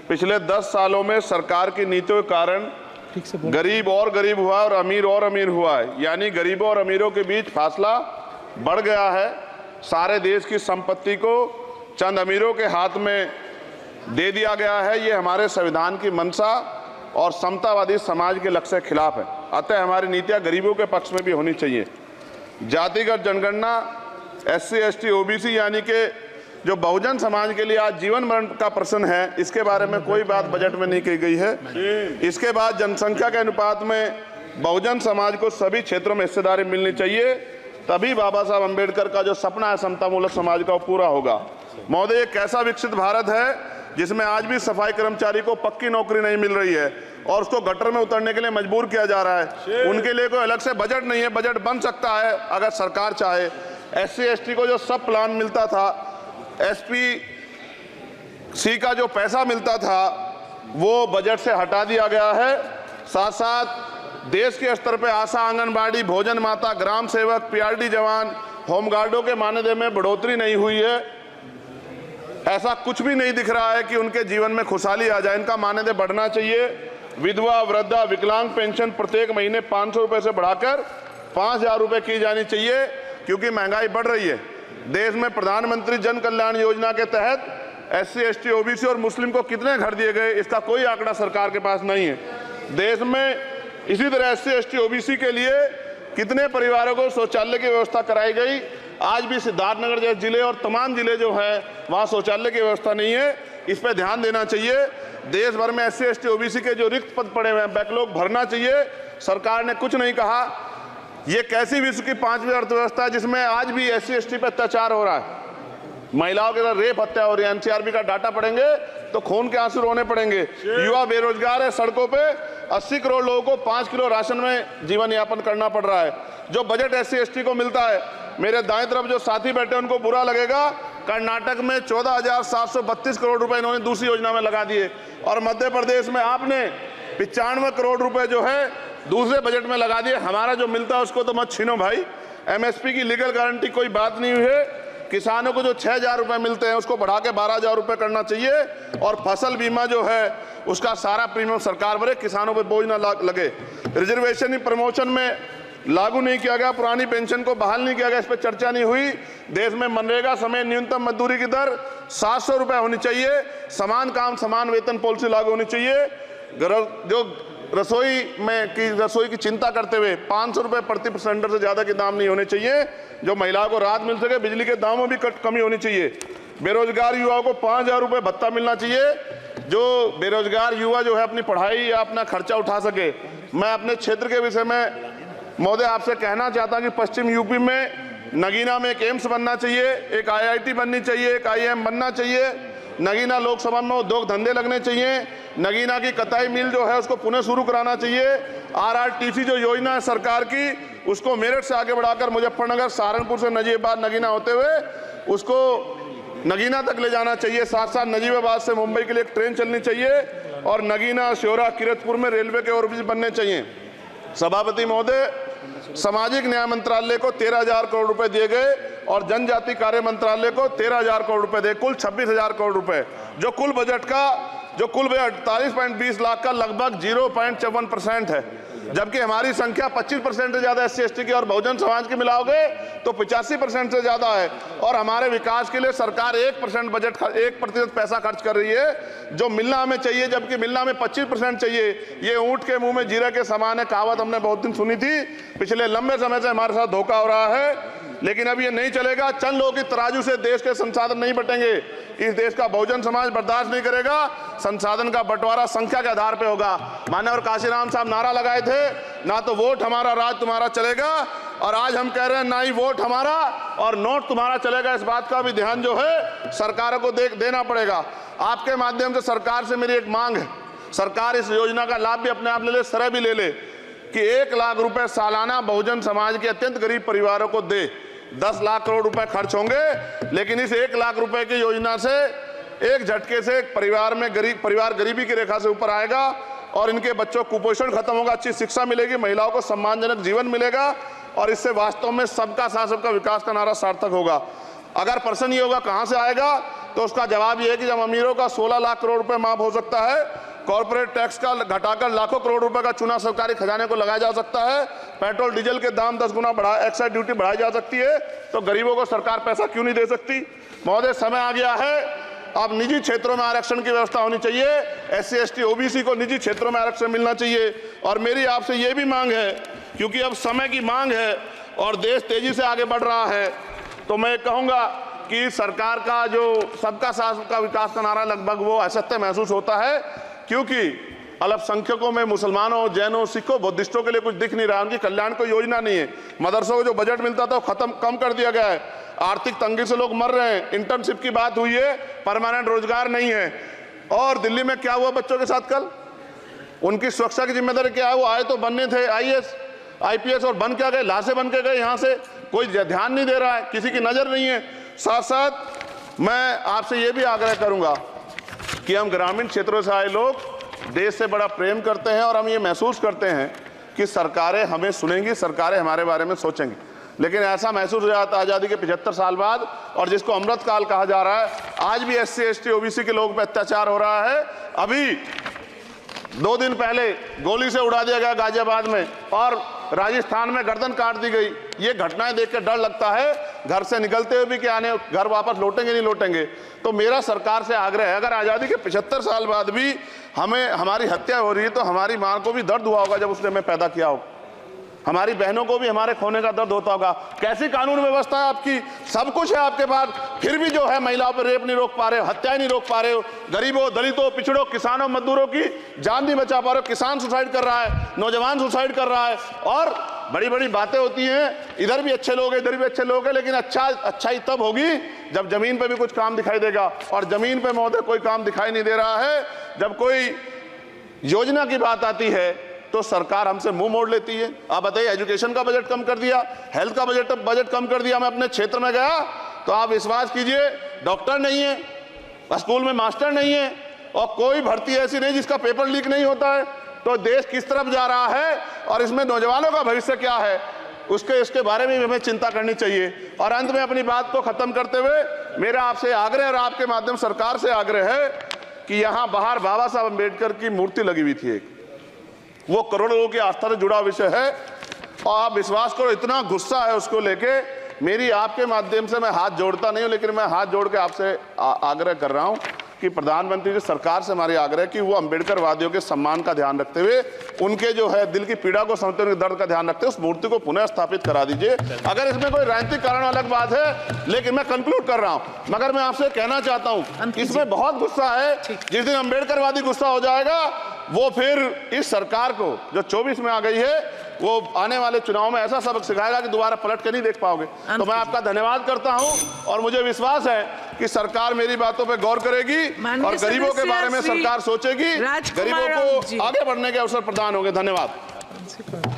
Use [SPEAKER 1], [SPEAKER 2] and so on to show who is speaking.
[SPEAKER 1] पिछले 10 सालों में सरकार की नीतियों के कारण गरीब और गरीब हुआ और अमीर हुआ है, यानी गरीबों और अमीरों के बीच फासला बढ़ गया है। सारे देश की संपत्ति को चंद अमीरों के हाथ में दे दिया गया है। ये हमारे संविधान की मंशा और समतावादी समाज के लक्ष्य के खिलाफ है। अतः हमारी नीतियां गरीबों के पक्ष में भी होनी चाहिए। जातिगत जनगणना, SC ST OBC यानी कि जो बहुजन समाज के लिए आज जीवन मरण का प्रश्न है, इसके बारे में कोई बात बजट में नहीं की गई है। इसके बाद जनसंख्या के अनुपात में बहुजन समाज को सभी क्षेत्रों में हिस्सेदारी मिलनी चाहिए, तभी बाबा साहब अम्बेडकर का जो सपना है समतामूलक समाज का, वो पूरा होगा। महोदय, एक ऐसा विकसित भारत है जिसमें आज भी सफाई कर्मचारी को पक्की नौकरी नहीं मिल रही है और उसको गटर में उतरने के लिए मजबूर किया जा रहा है। उनके लिए कोई अलग से बजट नहीं है। बजट बन सकता है अगर सरकार चाहे। SC ST को जो सब प्लान मिलता था, SPC का जो पैसा मिलता था, वो बजट से हटा दिया गया है। साथ साथ देश के स्तर पर आशा, आंगनबाड़ी, भोजन माता, ग्राम सेवक, PRD जवान, होमगार्डों के मानदेय में बढ़ोतरी नहीं हुई है। ऐसा कुछ भी नहीं दिख रहा है कि उनके जीवन में खुशहाली आ जाए। इनका मानदेय बढ़ना चाहिए। विधवा, वृद्धा, विकलांग पेंशन प्रत्येक महीने 500 रुपये से बढ़ाकर 5000 रुपये की जानी चाहिए, क्योंकि महंगाई बढ़ रही है। देश में प्रधानमंत्री जन कल्याण योजना के तहत SC ST OBC और मुस्लिम को कितने घर दिए गए, इसका कोई आंकड़ा सरकार के पास नहीं है। देश में इसी तरह SC ST OBC के लिए कितने परिवारों को शौचालय की व्यवस्था कराई गई। आज भी सिद्धार्थनगर जैसे जिले और तमाम जिले जो हैं, वहाँ शौचालय की व्यवस्था नहीं है। इस पर ध्यान देना चाहिए। देश भर में SC ST OBC के जो रिक्त पद पड़े हुए हैं, बैकलॉग भरना चाहिए। सरकार ने कुछ नहीं कहा। ये कैसी विश्व की 5वीं अर्थव्यवस्था है जिसमें आज भी SC ST पे अत्याचार हो रहा है, महिलाओं के साथ रेप हत्या हो रही है। NCRB का डाटा पढ़ेंगे तो खून के आंसू रोने पड़ेंगे। युवा बेरोजगार है, सड़कों पे 80 करोड़ लोगों को 5 किलो राशन में जीवन यापन करना पड़ रहा है। जो बजट SC ST को मिलता है, मेरे दाएं तरफ जो साथी बैठे उनको बुरा लगेगा, कर्नाटक में 14,732 करोड़ रुपए इन्होंने दूसरी योजना में लगा दिए और मध्य प्रदेश में आपने 95 करोड़ रुपए जो है दूसरे बजट में लगा दिए। हमारा जो मिलता है उसको तो मत छीनो भाई। MSP की लीगल गारंटी कोई बात नहीं हुई है। किसानों को जो 6000 रुपये मिलते हैं उसको बढ़ा के 12000 रुपये करना चाहिए और फसल बीमा जो है उसका सारा प्रीमियम सरकार भरे, किसानों पर बोझ ना लगे। रिजर्वेशन प्रमोशन में लागू नहीं किया गया, पुरानी पेंशन को बहाल नहीं किया गया, इस पर चर्चा नहीं हुई। देश में मनरेगा समय न्यूनतम मजदूरी की दर 700 रुपये होनी चाहिए। समान काम समान वेतन पॉलिसी लागू होनी चाहिए। जो रसोई की चिंता करते हुए 500 रुपये प्रति सिलेंडर से ज़्यादा के दाम नहीं होने चाहिए, जो महिलाओं को राहत मिल सके। बिजली के दामों में भी कमी होनी चाहिए। बेरोजगार युवाओं को 5000 रुपये भत्ता मिलना चाहिए, जो बेरोजगार युवा जो है अपनी पढ़ाई या अपना खर्चा उठा सके। मैं अपने क्षेत्र के विषय में महोदय आपसे कहना चाहता हूं कि पश्चिम यूपी में नगीना में एक एम्स बनना चाहिए, एक IIT बननी चाहिए, एक IIM बनना चाहिए। नगीना लोकसभा में उद्योग धंधे लगने चाहिए। नगीना की कताई मिल जो है उसको पुनः शुरू कराना चाहिए। RRTC जो योजना है सरकार की, उसको मेरठ से आगे बढ़ाकर मुजफ्फरनगर, सहारनपुर से नजीबाबाद नगीना होते हुए उसको नगीना तक ले जाना चाहिए। साथ साथ नजीबाबाद से मुंबई के लिए एक ट्रेन चलनी चाहिए और नगीना, श्योरा, किरतपुर में रेलवे के ओवरब्रिज बनने चाहिए। सभापति महोदय, सामाजिक न्याय मंत्रालय को 13,000 करोड़ रुपए दिए गए और जनजाति कार्य मंत्रालय को 13,000 करोड़ रुपए दिए, कुल 26,000 करोड़ रुपए, जो कुल बजट 48.20 लाख का लगभग 0.54% है। जबकि हमारी संख्या 25% से ज्यादा SC ST की और बहुजन समाज की मिलाओगे तो 85% से ज्यादा है। और हमारे विकास के लिए सरकार 1% पैसा खर्च कर रही है, जो मिलना हमें चाहिए, जबकि मिलना हमें 25% चाहिए। ये ऊंट के मुंह में जीरा के समान है, कहावत हमने बहुत दिन सुनी थी। पिछले लंबे समय से हमारे साथ धोखा हो रहा है, लेकिन अब ये नहीं चलेगा। चंद लोगों की तराजू से देश के संसाधन नहीं बटेंगे। इस देश का बहुजन समाज बर्दाश्त नहीं करेगा। संसाधन का बंटवारा संख्या के आधार पे होगा। माननीय काशीराम साहब नारा लगाए थे, ना तो वोट हमारा राज तुम्हारा चलेगा, और आज हम कह रहे हैं ना ही वोट हमारा और नोट तुम्हारा चलेगा। इस बात का भी ध्यान जो है सरकारों को देना पड़ेगा। आपके माध्यम से सरकार से मेरी एक मांग है, सरकार इस योजना का लाभ भी अपने आप ले ले, सरह भी ले ले कि 1 लाख रुपए सालाना बहुजन समाज के अत्यंत गरीब परिवारों को दे। 10 लाख करोड़ रुपए खर्च होंगे, लेकिन इस 1 लाख रुपए की योजना से एक झटके से एक परिवार गरीबी की रेखा से ऊपर आएगा और इनके बच्चों को कुपोषण खत्म होगा, अच्छी शिक्षा मिलेगी, महिलाओं को सम्मानजनक जीवन मिलेगा और इससे वास्तव में सबका साथ सबका विकास का नारा सार्थक होगा। अगर प्रश्न ये होगा कहां से आएगा, तो उसका जवाब ये है कि जब अमीरों का 16 लाख करोड़ रुपए माफ हो सकता है, कॉर्पोरेट टैक्स का घटाकर लाखों करोड़ रुपए का चूना सरकारी खजाने को लगाया जा सकता है, पेट्रोल डीजल के दाम 10 गुना बढ़ा, एक्साइज ड्यूटी बढ़ाई जा सकती है, तो गरीबों को सरकार पैसा क्यों नहीं दे सकती? महोदय, समय आ गया है, अब निजी क्षेत्रों में आरक्षण की व्यवस्था होनी चाहिए। SC ST OBC को निजी क्षेत्रों में आरक्षण मिलना चाहिए। और मेरी आपसे ये भी मांग है, क्योंकि अब समय की मांग है और देश तेजी से आगे बढ़ रहा है, तो मैं कहूँगा कि सरकार का जो सबका साथ सबका विकास का नारा लगभग वो असत्य महसूस होता है, क्योंकि अल्पसंख्यकों में मुसलमानों, जैनों, सिखों, बुद्धिस्टों के लिए कुछ दिख नहीं रहा, उनकी कल्याण कोई योजना नहीं है। मदरसों को जो बजट मिलता था वो कम कर दिया गया है, आर्थिक तंगी से लोग मर रहे हैं, इंटर्नशिप की बात हुई है, परमानेंट रोजगार नहीं है। और दिल्ली में क्या हुआ बच्चों के साथ कल? उनकी सुरक्षा की जिम्मेदारी क्या है? वो आए तो बनने थे IAS IPS और बन क्या गए? लाशें बन के गए। यहाँ से कोई ध्यान नहीं दे रहा है, किसी की नजर नहीं है। साथ साथ मैं आपसे ये भी आग्रह करूंगा कि हम ग्रामीण क्षेत्रों से आए लोग देश से बड़ा प्रेम करते हैं और हम ये महसूस करते हैं कि सरकारें हमें सुनेंगी, सरकारें हमारे बारे में सोचेंगी। लेकिन ऐसा महसूस हो जाता है आज़ादी के 75 साल बाद, और जिसको अमृतकाल कहा जा रहा है, आज भी SC ST OBC के लोगों पर अत्याचार हो रहा है। अभी 2 दिन पहले गोली से उड़ा दिया गया गाजियाबाद में, और राजस्थान में गर्दन काट दी गई। ये घटनाएं देख कर डर लगता है, घर से निकलते हुए भी कि आने घर वापस लौटेंगे नहीं लौटेंगे। तो मेरा सरकार से आग्रह है, अगर आज़ादी के 75 साल बाद भी हमें हमारी हत्या हो रही है, तो हमारी माँ को भी दर्द हुआ होगा जब उसने हमें पैदा किया हो, हमारी बहनों को भी हमारे खोने का दर्द होता होगा। कैसी कानून व्यवस्था है आपकी? सब कुछ है आपके पास, फिर भी जो है महिलाओं पर रेप नहीं रोक पा रहे हो, हत्याएं नहीं रोक पा रहे हो, गरीबों, दलितों, पिछड़ों, किसानों, मजदूरों की जान नहीं बचा पा रहे हो। किसान सुसाइड कर रहा है, नौजवान सुसाइड कर रहा है, और बड़ी बड़ी बातें होती हैं, इधर भी अच्छे लोग हैं, इधर भी अच्छे लोग हैं, लेकिन अच्छाई तब होगी जब जमीन पे भी कुछ काम दिखाई देगा। और जमीन पे महोदय कोई काम दिखाई नहीं दे रहा है। जब कोई योजना की बात आती है तो सरकार हमसे मुंह मोड़ लेती है। आप बताइए, एजुकेशन का बजट कम कर दिया, हेल्थ का बजट कम कर दिया। मैं अपने क्षेत्र में गया तो आप विश्वास कीजिए, डॉक्टर नहीं है, स्कूल में मास्टर नहीं है, और कोई भर्ती ऐसी नहीं जिसका पेपर लीक नहीं होता है। तो देश किस तरफ जा रहा है और इसमें नौजवानों का भविष्य क्या है, इसके बारे में हमें चिंता करनी चाहिए। और अंत में अपनी बात को खत्म करते हुए मेरा आपसे आग्रह और आपके माध्यम सरकार से आग्रह है कि यहाँ बाहर बाबा साहब अम्बेडकर की मूर्ति लगी हुई थी एक, वो करोड़ों लोगों की आस्था से जुड़ा विषय है, और आप विश्वास करो इतना गुस्सा है उसको लेके, मेरी आपके माध्यम से मैं हाथ जोड़ता नहीं हूं, लेकिन मैं हाथ जोड़ के आपसे आग्रह कर रहा हूं कि प्रधानमंत्री जी, सरकार से हमारी आग्रह कि वो अम्बेडकर वादियों के सम्मान का ध्यान रखते हुए, उनके जो है दिल की पीड़ा को समझते हुए, उनके दर्द का ध्यान रखते हुए उस मूर्ति को पुनः स्थापित करा दीजिए। अगर इसमें कोई राजनीतिक कारण अलग बात है, लेकिन मैं कंक्लूड कर रहा हूं। मगर मैं आपसे कहना चाहता हूं, इसमें बहुत गुस्सा है। जिस दिन अम्बेडकरवादी गुस्सा हो जाएगा, वो फिर इस सरकार को जो 24 में आ गई है, वो आने वाले चुनाव में ऐसा सबक सिखाएगा कि दोबारा पलट के नहीं देख पाओगे। तो मैं आपका धन्यवाद करता हूं, और मुझे विश्वास है कि सरकार मेरी बातों पे गौर करेगी और गरीबों के बारे में सरकार सोचेगी, गरीबों को आगे बढ़ने के अवसर प्रदान होंगे। धन्यवाद।